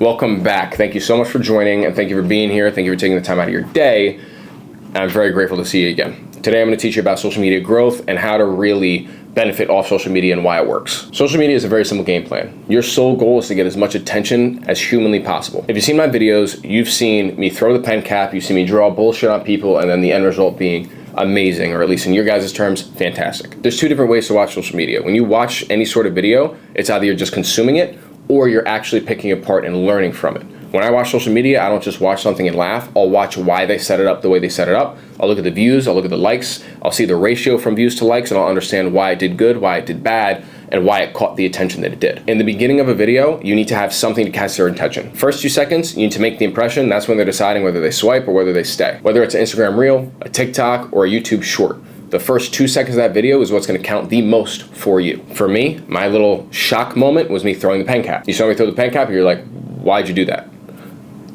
Welcome back. Thank you so much for joining, and thank you for being here. Thank you for taking the time out of your day. And I'm very grateful to see you again. Today I'm going to teach you about social media growth and how to really benefit off social media and why it works. Social media is a very simple game plan. Your sole goal is to get as much attention as humanly possible. If you've seen my videos, you've seen me throw the pen cap, you've seen me draw bullshit on people, and then the end result being amazing, or at least in your guys' terms, fantastic. There's two different ways to watch social media. When you watch any sort of video, it's either you're just consuming it or you're actually picking apart and learning from it. When I watch social media, I don't just watch something and laugh. I'll watch why they set it up the way they set it up. I'll look at the views, I'll look at the likes, I'll see the ratio from views to likes, and I'll understand why it did good, why it did bad, and why it caught the attention that it did. In the beginning of a video, you need to have something to catch their attention. First 2 seconds, you need to make the impression. That's when they're deciding whether they swipe or whether they stay. Whether it's an Instagram Reel, a TikTok, or a YouTube Short. The first 2 seconds of that video is what's gonna count the most for you. For me, my little shock moment was me throwing the pen cap. You saw me throw the pen cap, you're like, why'd you do that?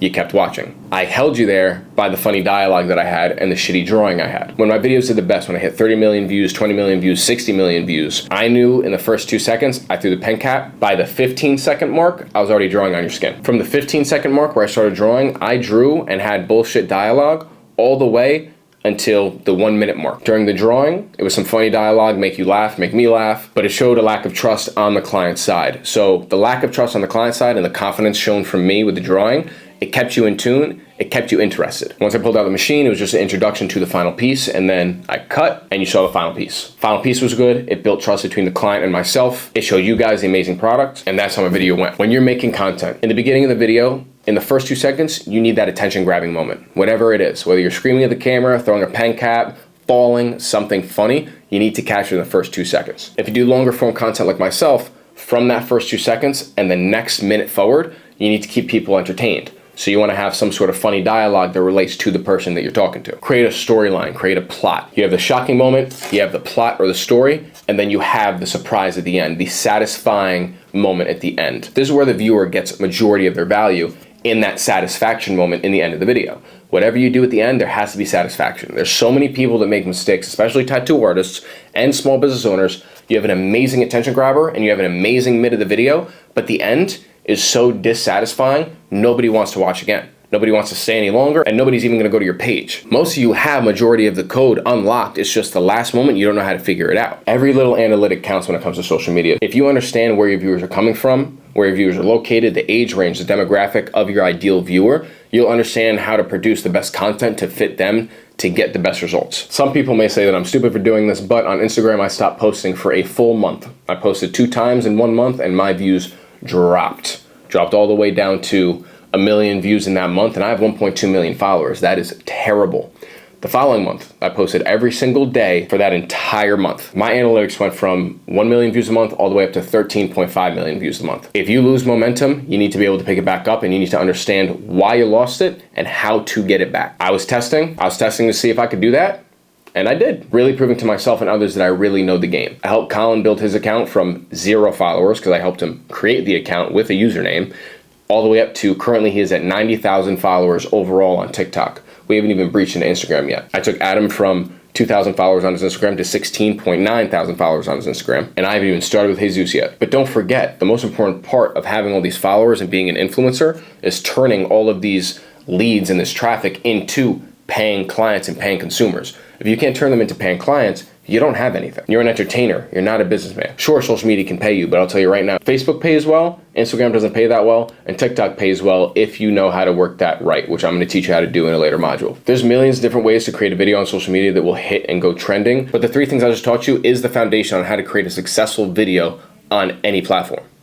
You kept watching. I held you there by the funny dialogue that I had and the shitty drawing I had. When my videos did the best, when I hit 30 million views, 20 million views, 60 million views, I knew in the first 2 seconds, I threw the pen cap. By the 15-second mark, I was already drawing on your skin. From the 15-second mark where I started drawing, I drew and had bullshit dialogue all the way until the 1 minute mark. During the drawing, it was some funny dialogue, make you laugh, make me laugh, but it showed a lack of trust on the client's side. So the lack of trust on the client side and the confidence shown from me with the drawing, it kept you in tune, it kept you interested. Once I pulled out the machine, it was just an introduction to the final piece, and then I cut, and you saw the final piece. Final piece was good, it built trust between the client and myself, it showed you guys the amazing product, and that's how my video went. When you're making content, in the beginning of the video, in the first 2 seconds, you need that attention-grabbing moment. Whatever it is, whether you're screaming at the camera, throwing a pen cap, falling, something funny, you need to capture in the first 2 seconds. If you do longer form content like myself, from that first 2 seconds and the next minute forward, you need to keep people entertained. So you want to have some sort of funny dialogue that relates to the person that you're talking to. Create a storyline, create a plot. You have the shocking moment, you have the plot or the story, and then you have the surprise at the end, the satisfying moment at the end. This is where the viewer gets majority of their value, in that satisfaction moment in the end of the video. Whatever you do at the end, there has to be satisfaction. There's so many people that make mistakes, especially tattoo artists and small business owners. You have an amazing attention grabber and you have an amazing mid of the video, but the end is so dissatisfying, nobody wants to watch again. Nobody wants to stay any longer, and nobody's even gonna go to your page. Most of you have majority of the code unlocked. It's just the last moment you don't know how to figure it out. Every little analytic counts when it comes to social media. If you understand where your viewers are coming from, where your viewers are located, the age range, the demographic of your ideal viewer, you'll understand how to produce the best content to fit them to get the best results. Some people may say that I'm stupid for doing this, but on Instagram, I stopped posting for a full month. I posted 2 times in 1 month, and my views dropped all the way down to 1 million views in that month, and I have 1.2 million followers. That is terrible. The following month, I posted every single day for that entire month. My analytics went from 1 million views a month all the way up to 13.5 million views a month. If you lose momentum, you need to be able to pick it back up, and you need to understand why you lost it and how to get it back. I was testing to see if I could do that, and I did. Really proving to myself and others that I really know the game. I helped Colin build his account from 0 followers, because I helped him create the account with a username, all the way up to currently he is at 90,000 followers overall on TikTok. We haven't even breached into Instagram yet. I took Adam from 2,000 followers on his Instagram to 16.9 thousand followers on his Instagram, and I haven't even started with Jesus yet. But don't forget, the most important part of having all these followers and being an influencer is turning all of these leads and this traffic into paying clients and paying consumers. If you can't turn them into paying clients, you don't have anything. You're an entertainer, you're not a businessman. Sure, social media can pay you, but I'll tell you right now, Facebook pays well, Instagram doesn't pay that well, and TikTok pays well if you know how to work that right, which I'm gonna teach you how to do in a later module. There's millions of different ways to create a video on social media that will hit and go trending, but the 3 things I just taught you is the foundation on how to create a successful video on any platform.